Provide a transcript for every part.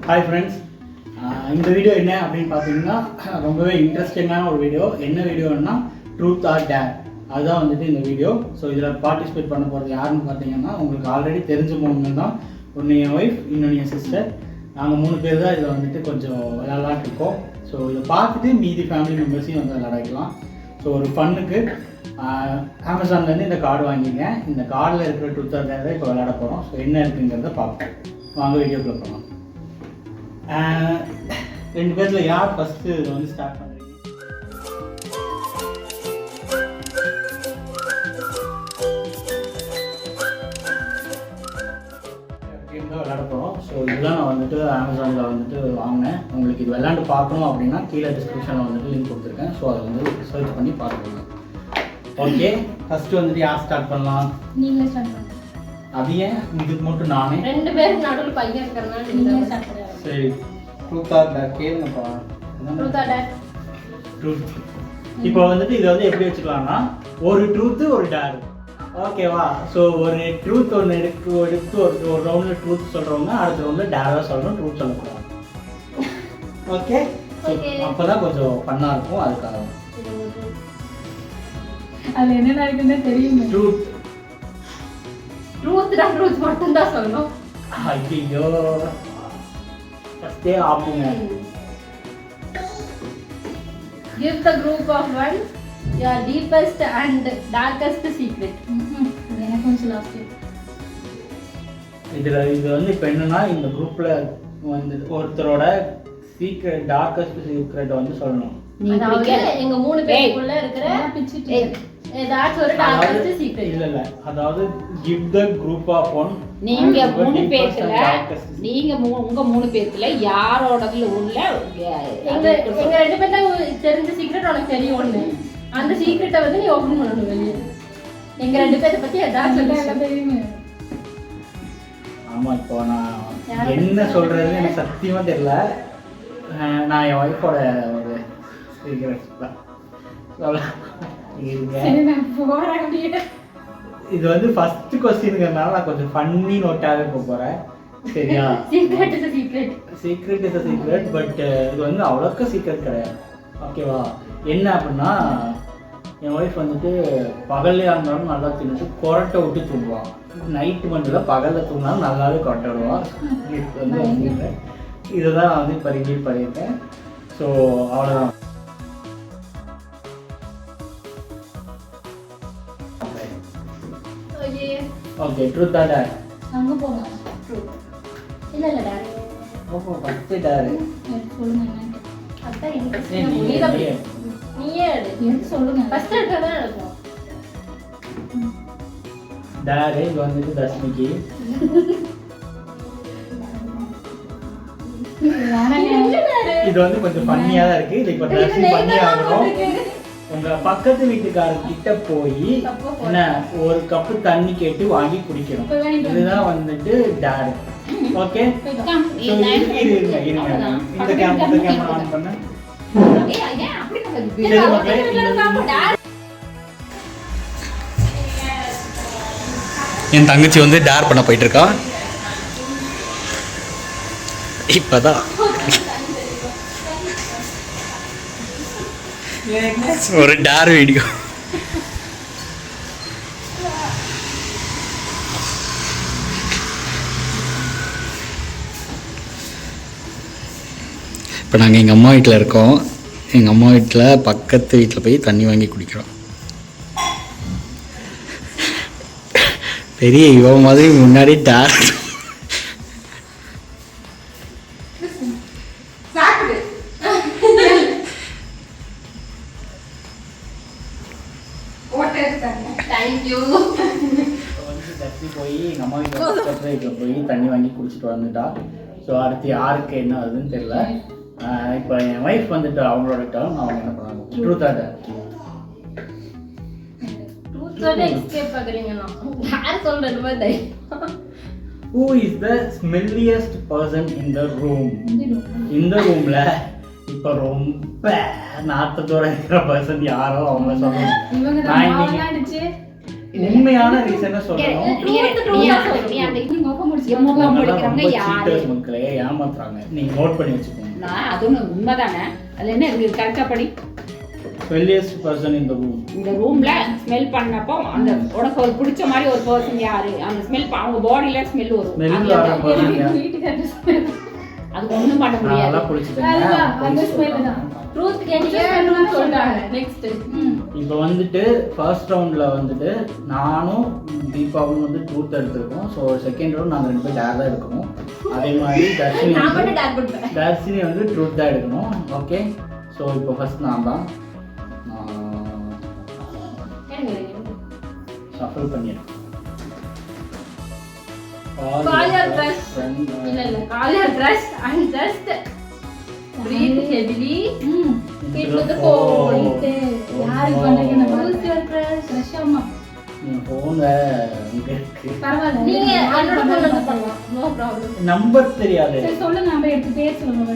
Hi friends, இந்த video என்ன அப்படின்னு பார்த்தீங்கன்னா ரொம்பவே இன்ட்ரெஸ்டிங்கான ஒரு வீடியோ. என்ன வீடியோன்னா ட்ரூத் ஆர் டேர், அதுதான் வந்துட்டு இந்த வீடியோ. ஸோ இதில் பார்ட்டிசிபேட் பண்ண போகிறது யாருன்னு பார்த்தீங்கன்னா உங்களுக்கு ஆல்ரெடி தெரிஞ்ச மூணு தான். ஒன்று என் ஒய்ஃப், இன்னொன்று என் சிஸ்டர். நாங்கள் 3 பேர் தான் இதில் வந்துட்டு கொஞ்சம் விளையாடலாட்டு இருக்கோம். ஸோ இதை பார்த்துட்டு மீதி ஃபேமிலி மெம்பர்ஸையும் வந்து விளையாடிக்கலாம். ஸோ ஒரு ஃபன்னுக்கு அமேசான்லேருந்து இந்த கார்டு வாங்கிங்க. இந்த கார்டில் இருக்கிற ட்ரூத் ஆர் டேர் தான் இப்போ விளையாட போகிறோம். ஸோ என்ன இருக்குங்கிறத பார்ப்போம். வாங்க வீடியோக்குள்ள போகலாம். 2 பேர்ல யார் ஃபர்ஸ்ட் வந்து ஸ்டார்ட் பண்றீங்க? கேம் தான் விளையாட போகிறோம். ஸோ இதெல்லாம் நான் வந்துட்டு அமேசானில் வந்துட்டு வாங்கினேன். உங்களுக்கு இது விளையாண்டு பார்க்கணும் அப்படின்னா கீழே டிஸ்கிரிப்ஷனில் வந்துட்டு லிங்க் கொடுத்துருக்கேன். ஸோ அதை வந்து சர்ச் பண்ணி பார்த்துக்கோங்க. ஓகே, ஃபர்ஸ்ட் வந்துட்டு யார் ஸ்டார்ட் பண்ணலாம்? நீங்களே ஸ்டார்ட் பண்ணுங்க. அது ஏன் இதுக்கு மட்டும் நானே? 2 பேருக்கு நடுவில் பையன் இருக்கிறனால நீங்களே ஸ்டார்ட் பண்ணுங்க. சரி, ட்ரூத் ஆர் டேர் கேளுங்கப்பா. Truth or dare? ட்ரூத். இப்போ வந்துட்டு இதை வந்து எப்படி வச்சுக்கலாம்னா ஒரு ட்ரூத்து ஒரு டேர், ஓகேவா? ஸோ ஒரு ட்ரூத் ஒன்று எடுத்து ஒரு ரவுண்டில் ட்ரூத் சொல்கிறவங்க அடுத்த ரவுண்டில் டேராக சொல்லணும், ட்ரூத் சொல்லக்கூடாது. ஓகே, அப்போ தான் கொஞ்சம் ஃபன்னாக இருக்கும். அதுக்காக அது என்ன இருக்குன்னு தெரியுமே. ட்ரூத் ட்ரூத் மட்டும் தான் சொல்லணும். ஐயோ, ஃபஸ்ட்டே ஆப்புங்க. Give the group of one your deepest and darkest secret. எனக்கு கொஞ்சம் லாஸ்ட். இது வந்து இப்போ என்னன்னா இந்த குரூப்பில் வந்து ஒருத்தரோட சீக்ரெட், டார்க்கஸ்ட் சீக்ரெட் வந்து சொல்லணும். அதாவது எங்க 3 பேருக்குள்ள இருக்கிற ஏதாச்சும் ஒரு டார்க்கஸ்ட் சீக்ரெட். இல்ல, அதாவது give the group of one. நீங்க 3 பேர்ல உங்க 3 பேர்ல யாரோடதுல உள்ள எங்க 2 பேர்ல தெரிஞ்ச சீக்ரெட் உனக்கு தெரியும் ஒண்ணு. அந்த சீக்ரெட்டை வந்து நீ ஓபன் பண்ணணும் வெளிய. எங்க 2 பேரை பத்தி ஏதாச்சும் தெரியுமே. ஆமா, இப்போ நான் என்ன சொல்றதுன்னு எனக்கு சத்தியமா தெரியல. நான் என் ஒய்ஃபோட ஒரு சீக்ரெட் தான் இது வந்து ஃபர்ஸ்ட் கொஸ்டின்ங்கிறதுனால நான் கொஞ்சம் ஃபன்னி நோட்டாக போக போறேன். சரியா? Secret is a secret, but இது வந்து அவ்வளோக்கா சீக்ரெட் கிடையாது. ஓகேவா? என்ன அப்படின்னா என் ஒய்ஃப் வந்துட்டு பகல்லையா இருந்தாலும் நல்லா தின்னுட்டு கொரட்டை விட்டு தூங்குவான். நைட்டு மட்டும் இல்லை, பகலில் தூங்கினாலும் நல்லாவே கொரட்டை விடுவான். இது வந்து இதுதான் நான் வந்து இப்போ ரிவீல் பண்ணியிருக்கேன். ஸோ அவ்வளோதான். Okay, truth or dare? அங்க போங்க. ட்ரூத். இல்ல டேர். ஓஹோ, ஃபர்ஸ்ட் டேர். சொல்லுங்க என்ன. அத நீயே எடுத்து சொல்லுங்க. ஃபர்ஸ்ட் டேர் தான் எடுக்கணும். டேர் இது வந்து தஸ்மிக்கு. இது வந்து கொஞ்சம் ஃபன்னியா தான் இருக்கு. இது இப்போ தஸ்மி பண்ணி ஆகணும். உங்க பக்கத்து வீட்டுக்காரர் கிட்ட போய் என்ன ஒரு கப்பு தண்ணி கேட்டு வாங்கி குடிக்கணும். இதுதான் வந்துட்டு டேர். ஓகே, இந்த கேமரா ஆன் பண்ண. என் தங்கச்சி வந்து டேர் பண்ண போயிட்டு இருக்கா. இப்பதான் ஒரு டேர் வீடியோ. இப்போ நாங்கள் எங்கள் அம்மா வீட்டில் இருக்கோம். எங்கள் அம்மா வீட்டில் பக்கத்து வீட்டில் போய் தண்ணி வாங்கி குடிக்கிறோம். பெரிய இவ மாதிரி முன்னாடி டேர். போய் எங்கள் அம்மா வீட்டில் போய் தண்ணி வாங்கி குடிச்சிட்டு வந்துட்டா. ஸோ அடுத்து யாருக்கு என்ன ஆகுதுன்னு தெரியல. இப்போ என் ஒய்ஃப் வந்துட்டு அவங்களோட டர்ன். அவங்க என்ன பண்ணாங்க? Truth or dare? Truth or escape ஆகுறீங்களா? யார் சொல்றது மாதிரி? Who is the smelliest person in the room? இந்த ரூம்ல இப்போ ரொம்ப நாத்தத்தோட இருக்கிற பர்சன் யாரோ அவங்க சொல்லணும். உண்மையான ரீசனை சொல்லணும். மக்களே ஏமாத்துறாங்க, நீங்க நோட் பண்ணி வச்சுக்கோங்க. நான் அது உண்மைதானே. அதுல என்ன இருக்கு? கரெக்டா படி. Friendliest person in the room. இந்த ரூம்ல ஸ்மெல் பண்ணப்போ அந்த உனக்கு ஒரு பிடிச்ச மாதிரி ஒரு பர்சன் யாரு? அந்த ஸ்மெல் அவங்க பாடியில ஸ்மெல் வரும். அது ஒண்ணும் பண்ண முடியாது. நல்லா குளிச்சிட்டேன். அந்த ஸ்மெல் தான். ட்ரூத் கேட்கணும்னு சொல்றாங்க. நெக்ஸ்ட் இப்போ வந்துட்டு ஃபர்ஸ்ட் ரவுண்ட்ல வந்துட்டு நானும் தீபாவும் வந்து ட்ரூத் எடுத்துருக்கோம். ஸோ செகண்ட் ரவுண்ட் நாங்கள் 2 பேர் டேர் தான் எடுக்கணும். அதே மாதிரி தர்ஷினி வந்து ட்ரூத் தான் எடுக்கணும். ஓகே, ஸோ இப்போ ஃபர்ஸ்ட் நான் தான் ஷஃபிள் பண்ணிடுறேன். Call your crush. இல்ல call your crush and just breathe heavily into the phone. யாரு பண்றீங்க? Who's your crush? crush அம்மா. நீங்க போன்ல இங்க இருக்கு. பரவாயில்லை. நீங்க என்னோட போன்ல பண்ணலாம். No problem. நம்பர் தெரியாது. சரி சொல்லுங்க, நம்ம எடுத்து பேர் சொல்லுங்க.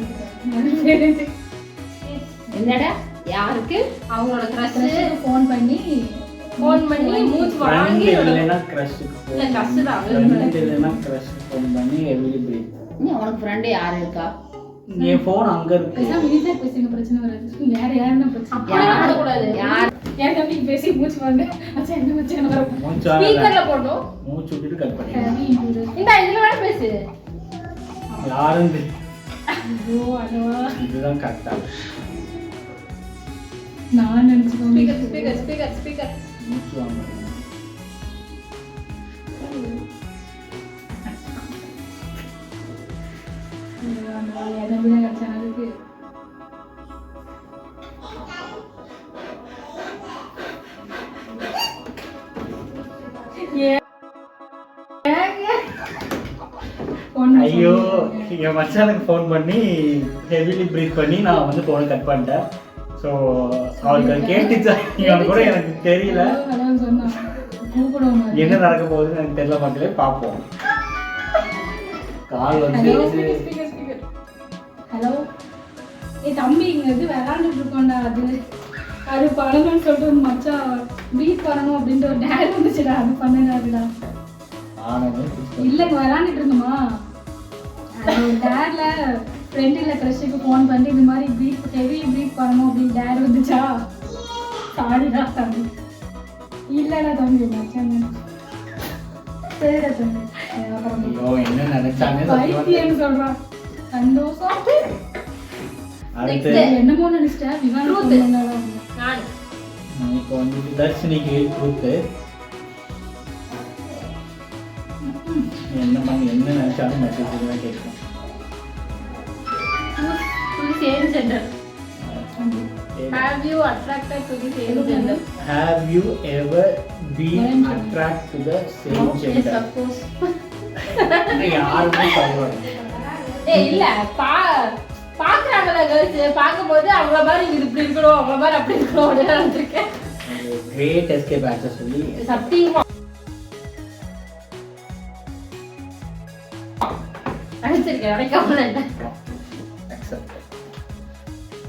என்னடா யாருக்கு? அவங்களோட crush ஃபோன் பண்ணி மூச்சு வாங்கி இல்லனா கிரஷ்க்கு ஃபோன். இல்ல crush தான். இல்லனா கிரஷ்க்கு ஃபோன் பண்ணி எவ்ரி பிரீத். நீ உனக்கு ஃப்ரெண்ட் யாரு இருக்கா? என் ஃபோன் அங்க இருக்கு. பேசாம வீட்ல பேசிங்க, பிரச்சனை வராது. யாருன்னா பிரச்சனை. அப்படியே பண்ண கூடாது. யார் ஏன் தம்பி பேசி மூச்சு வாங்க. அச்சா என்ன பிரச்சனை வரும்? ஸ்பீக்கர்ல போடணும். மூச்சு விட்டுட்டு கட் பண்ணிடுங்க. இந்த இதுல வேற பேசு. யாருன்னு ஐயோ அடவா. இதுதான் கரெக்ட்டா. நான் நினைச்சுக்கோங்க. ஸ்பீக்கர் மூச்சு வாங்க. எதை விட கட்சானதுக்கு ஐயோ, என் மச்சானுக்கு ஃபோன் பண்ணி ஹெவிலி பிரீத் பண்ணி நான் வந்து ஃபோனை கட் பண்ணிட்டேன். ஸோ அவருக்கு கேட்டுச்சா இவன் கூட எனக்கு தெரியல. என்ன நடக்க போகுதுன்னு எனக்கு தெரியல. மக்களே பார்ப்போம். கால் வந்து ஹலோ, தம்பி இங்க வந்து விளையாண்டுட்டு இருக்கோம்டா. அது பண்ணணும்னு சொல்லிட்டு மச்சான் பீட் பண்ணணும் அப்படின்ற ஒரு டேர் வந்துச்சுடா. அது பண்ணுடாதுடா. இல்லைங்க விளையாண்டுட்டு இருந்தோமா, அது டேர்ல ஃப்ரெண்டில் க்ரஷுக்கு ஃபோன் பண்ணி இந்த மாதிரி பீட் ஹெவி பீட் பண்ணணும் அப்படின்னு டேர் வந்துச்சா. சாரிடா தம்பி. இல்லடா தம்பி மச்சான். சரிடா தம்பி. என்ன நினைச்சாங்க பைத்தியம்னு சொல்றான். சந்தோஷம். என்னமோ நினைச்சிட்டேன். விவாதம் இப்போ வந்து தர்ஷினிக்கு ட்ரூத்து. என்ன நினைச்சாலும் மெசேஜ் தான் கேட்கும். same gender. Have you attracted to the same gender? Have you ever been attracted to the same gender? Yes, of course. யாருமே சொல்றாங்க. இல்ல பாக்குறாங்கல गर्ल्स பாக்கும்போது அவங்கள மாதிரி இது இப்படி இருக்கணும், அவங்கள மாதிரி அப்படி இருக்கணும் அப்படினு நினைச்சிருக்கேன். கிரேட் எஸ்கேப் ஆக்சஸ் சொல்லி சத்தியமா அடிச்சிருக்கேன். அடைக்காமல இல்ல. அக்செப்ட்.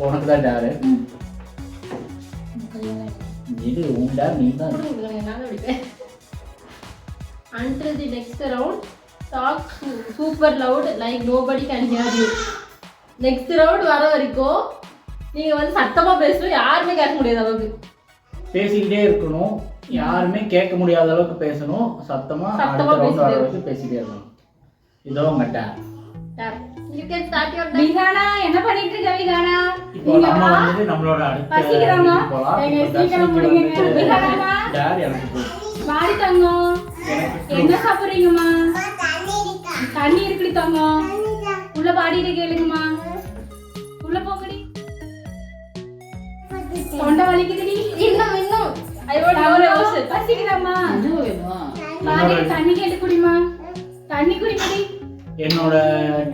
உனக்கு தான் டாரு. இது உண்டா நீ தான். நான் விடுவேன். Until the next round, talk super loud like nobody can hear you. Next round வர வரைக்கும் நீங்க வந்து சத்தமா பேசணும், யாருமே கேட்க முடியாத அளவுக்கு பேசிக்கிட்டே இருக்கணும். யாருமே கேட்க முடியாத அளவுக்கு பேசணும். சத்தமா அடுத்த ரவுண்ட் வர வரைக்கும் பேசிட்டே இருக்கணும். இதோ உங்க டார். You can start your time. விகானா என்ன பண்ணிட்டு இருக்க விகானா? இப்போ நம்ம வந்து நம்மளோட அடுத்த பசிக்குறாமா? எங்க சீக்கிரம் முடிங்க. விகானா டார் எனக்கு வாடி தங்கம். என்ன சாப்பிடுறீங்கம்மா? தண்ணி இருக்குடி தங்கம். உள்ள பாடிட்டு கேளுங்கம்மா. உள்ள போங்கடி. தொண்டை வலிக்குதுடி. இன்னும் I want more emotion. பசிக்குறாமா? என்ன வேணும்? பாடி தண்ணி கேட்டு குடிமா. தண்ணி குடிக்கடி. என்னோட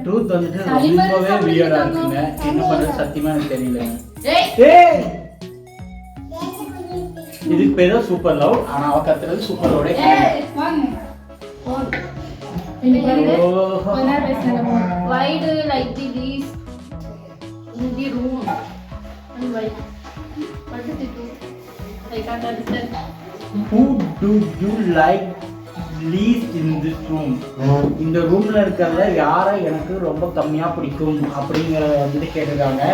ட்ரூத் வந்துட்டு ரொம்பவே வியர்டா இருக்குங்க. என்ன பண்றது சத்தியமா எனக்கு தெரியல. ஏய் இதுக்கு பேர் தான் சூப்பர் லவ். ஆனா அவ கத்துறது சூப்பர் லவ்டே கிடையாது. வாங்க. Why do you like these in the room? And why? What did you do? I can't understand. who do you like least in this room? இந்த ரூம்ல இருக்கிறதுல யாரை எனக்கு ரொம்ப கம்மியா பிடிக்கும் அப்படிங்கறத வந்து கேட்டிருக்காங்க.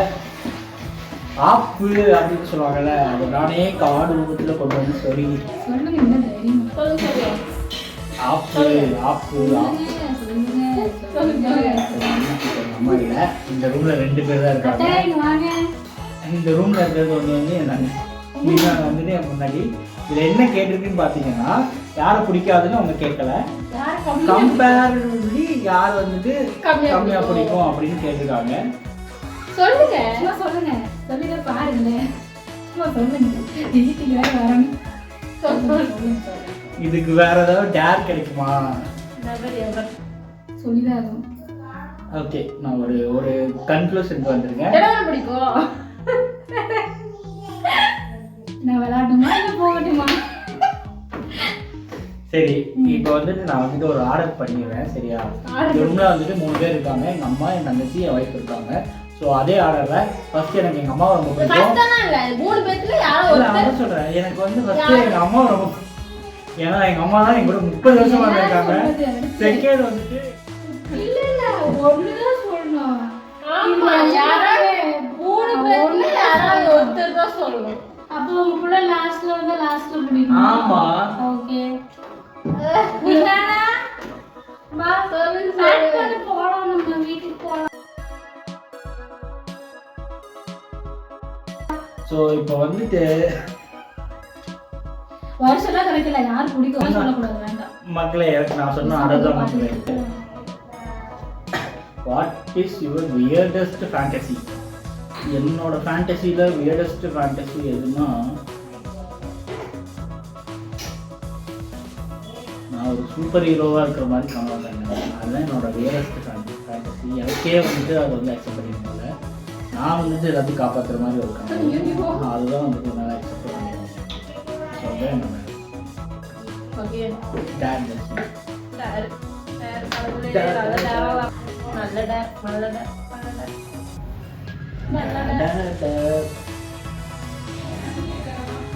ஆப்பு அப்படின்னு சொல்லுவாங்கல்ல, அது நானே கார்டு ரூபத்துல கொண்டு வந்து சொல்லுங்க என்ன தைரியம் சொல்லுங்க. ஆப்பு ஆப்பு அம்மா இல்லை. இந்த ரூம்ல 2 பேர் தான் இருக்காங்க. வாங்க இந்த ரூம்ல இருக்கிறது வந்து என்னன்னு வந்துட்டு என் முன்னாடி இதுல என்ன கேட்டிருக்குன்னு பாத்தீங்கன்னா, யாரை பிடிக்காதுன்னு அவங்க கேட்கல, கம்பேரிட்டிவ்லி யார் வந்துட்டு கம்மியா பிடிக்கும் அப்படின்னு கேட்டிருக்காங்க. சொல்லுங்க சொல்லுங்க சொல்லுங்க பாருங்களேன் சொல்லுங்க வீட்டுக்கு வேற வரணும். இதுக்கு வேற ஏதாவது டேர் கிடைக்குமா? சொல்லிதான் ஓகே, நான் ஒரு கன்க்ளூஷனுக்கு வந்துருங்க. பிடிக்கும். நான் விளையாடணுமா இல்லை போகட்டுமா? சரி, இப்போ வந்துட்டு நான் வந்துட்டு ஒரு ஆர்டர் பண்ணிடுறேன். சரியா? இந்த ரூம்ல வந்துட்டு 3 பேர் இருக்காங்க. எங்க அம்மா, என் தங்கச்சி, என் ஒய்ஃப் இருக்காங்க. ஸோ அதே ஆர்டர்ல ஃபர்ஸ்ட் எனக்கு எங்க அம்மாவை ரொம்ப பிடிக்கும். நான் சொல்றேன், எனக்கு வந்து ஃபர்ஸ்ட் எங்க அம்மாவை ரொம்ப, ஏன்னா எங்க அம்மா தான் எங்க கூட 30 வருஷமா இருக்காங்க. செகண்ட் வந்துட்டு இல்ல இல்ல ஒண்ணுதான் சொல்லணும். ஆமா, யாராவது 3 பேர்ல யாராவது ஒருத்தர் தான் சொல்லணும். அப்போ உங்களுக்குள்ள லாஸ்ட்ல பிடிக்கும். ஆமா. ஓகே. இல்லனா வா சொல்லுங்க போலாம், நம்ம வீட்டுக்கு போலாம். ஸோ இப்போ வந்துட்டு வருஷம்லாம் கிடைக்கல, யார் பிடிக்கும் சொல்லக்கூடாது, வேண்டாம். மக்களே, எனக்கு நான் சொன்ன அதான் மக்களே. What is your weirdest fantasy? என்னோட ஃபேண்டசியில் வியர்டஸ்ட் ஃபேண்டசி எதுன்னா, நான் ஒரு சூப்பர் ஹீரோவாக இருக்கிற மாதிரி கனவு கண்டேன். அதுதான் என்னோட வியர்டஸ்ட் ஃபேண்டசி. எனக்கே வந்துட்டு அதை வந்து அக்செப்ட் பண்ணிக்கல. நான் வந்துட்டு எல்லாத்தையும் காப்பாற்றுற மாதிரி ஒரு கனவு. அதுதான் வந்துட்டு என்னால் அக்செப்ட் பண்ணிக்கணும். ஸோ அதுதான் என்னோட date.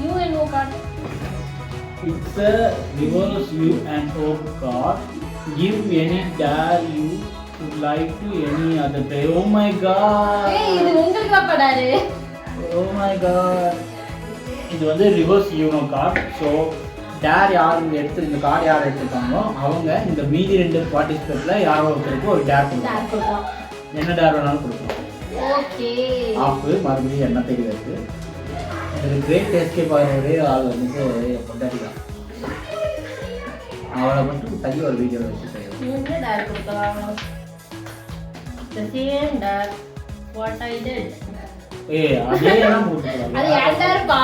You and no card. It's a reverse you and hope card. Give any dare you would like to any other day. Oh my god. ஏய், இது உங்களுக்கு தான் படாரு. Oh my god. இது வந்து reverse Uno card. So dare யார் எடுத்து இந்த card யார் எடுத்துருக்காங்களோ அவங்க இந்த மீதி 2 பார்ட்டிசிபேட்ல யாரோ ஒருத்தருக்கு ஒரு டேர் கொடுக்கலாம். என்ன டேர் வேணாலும் கொடுக்கலாம். ஓகே. ஆப்பு மறுபடியும் என்ன தெரியாது. எனக்கு கிரேட் எஸ்கேப் ஆகிற ஒரே ஆள் வந்துட்டு என் பொண்டாட்டி தான். அவளை மட்டும் தள்ளி ஒரு வீடியோ வச்சு செய்யணும். என்ன டேர் கொடுக்கலாம்? The same dad what I did. ஏய், அதே எல்லாம் கொடுக்கலாம். அது ஏன்டா இருப்பா?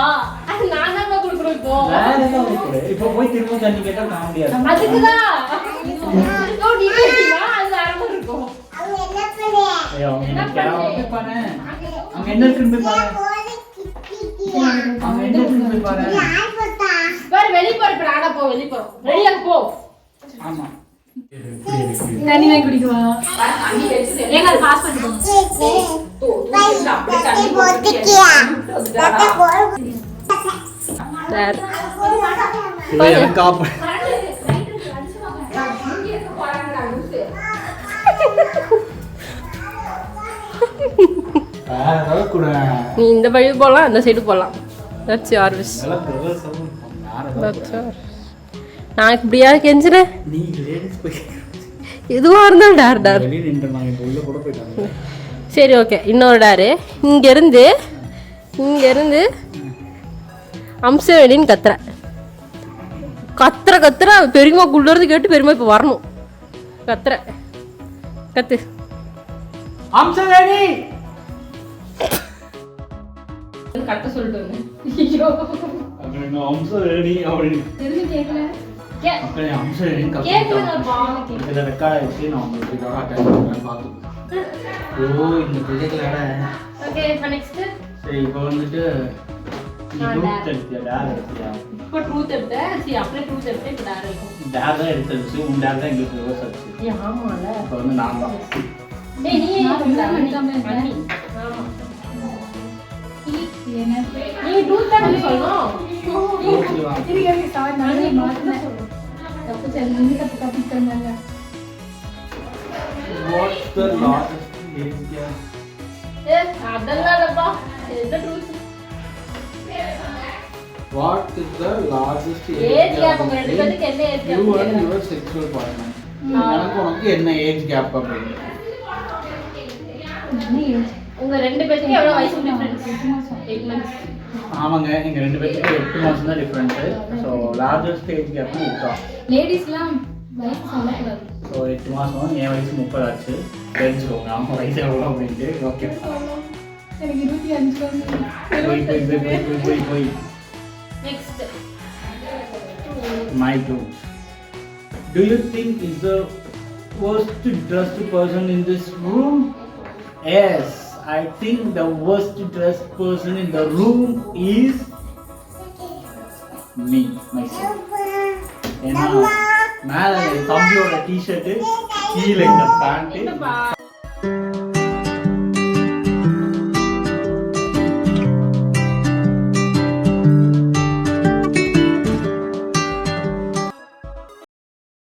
அது நான் தான் கொடுக்குறேன் இப்போ. வேற என்ன கொடுக்குற? இப்போ போய் திரும்ப தண்ணி கேட்டா காமெடியா இருக்கும். அதுக்கு தான். இதோ நீ கேட்டினா அது வேற இருக்கும். ஏய், அவங்க கேவலமா பாரு. அங்க என்ன இருக்குன்னு போய் பாரு. அங்க என்ன இருக்குன்னு போய் பாரு. பாரு வெளிய போற பிராடா போ, வெளிய போ. ரெடியா போ. ஆமா. தண்ணி வாங்கி குடிக்குவா? ஏங்க அது பாஸ் பண்ணிக்கோ. சார் இது எனக்கு காப்பு. வேற ஏதாவது கூட. நீ இந்த வழி போலாம், அந்த சைடு போலாம். That's your wish. இதெல்லாம் பிரதர்ஸ் யார That's your. நான் இப்படியா கெஞ்சுறேன்? நீ லேடிஸ் போய் எதுவா இருந்தாலும் டார் டார். வெளிய நின்று நான் இப்போ உள்ள கூட போயிட்டாங்க. சரி ஓகே, இன்னொரு டாரு. இங்க இருந்து அம்சவேணின்னு கத்துற பெரியமா குள்ளறது கேட்டு பெரியமா இப்போ வரணும். கத்து அம்சவேணி கட்ட சொல்லிட்டு வந்தேன். ஐயோ அங்க அம்சவேணி அப்படி தெரிஞ்சு கேட்கல. மக்களே, அம்சவேணி கேக்குறப்பா. இதுல ரெக்கார்ட் ஆயிடுச்சு. நான் உங்களுக்கு அட்டெண்ட் பண்ணுறேன், பார்த்துக்கோங்க. ஓ, இந்த ப்ரொஜெக்ட்ல ஓகே, இப்போ நெக்ஸ்ட் சரி. இப்போ வந்துட்டு ட்ரூத் எடுத்தியா, டேர் எடுத்தியா? இப்போ ட்ரூத் எடுத்தேன். சரி, அப்படியே ட்ரூத் எடுத்தேன். இப்போ டார் இருக்கும். டேர் தான் எடுத்துருச்சு. உன் டேர் தான் எங்களுக்கு ரிவர்ஸ் ஆச்சு. ஏய் ஆமால. இப்போ வந்து நான் தான். டேய் நீ நான் தான் பண்ணி. ஆமா. என்ன நீ ட்ரூத் தான் சொல்லணும். இருக்கு சாரி நான் மாத்தினேன் தப்பு சரி நீங்க தப்பு தப்பிக்கிறீங்க What's the largest age gap? அதெல்லாம் இல்லப்பா என்ன truth What is the largest age gap உங்க ரெண்டு பேருக்கு என்ன age you and gap your sexual partner? எனக்கு உனக்கு என்ன ஏஜ் கேப் அப்படின்னு உங்க ரெண்டு பேருக்கு எவ்வளவு வயசு டிஃபரன்ஸ் 8 months ஆமாங்க எங்க ரெண்டு பேருக்கு 8 மாசம் தான் difference so largest age gap 8 லேடிஸ்லாம் வயசு சொல்லக்கூடாது ஸோ 8 மாசம் என் வயசு 30 ஆச்சு தெரிஞ்சுக்கோங்க அவங்க வயசு எவ்வளோ அப்படின்ட்டு ஓகே எனக்கு 25 போய் next my two. Do you think is the worst dressed person in this room? Yes, I think the worst dressed person in the room is me, myself. ஏன்னா மேலே தம்பியோட டிஷர்ட்டு கீழே இந்த பேண்ட்டு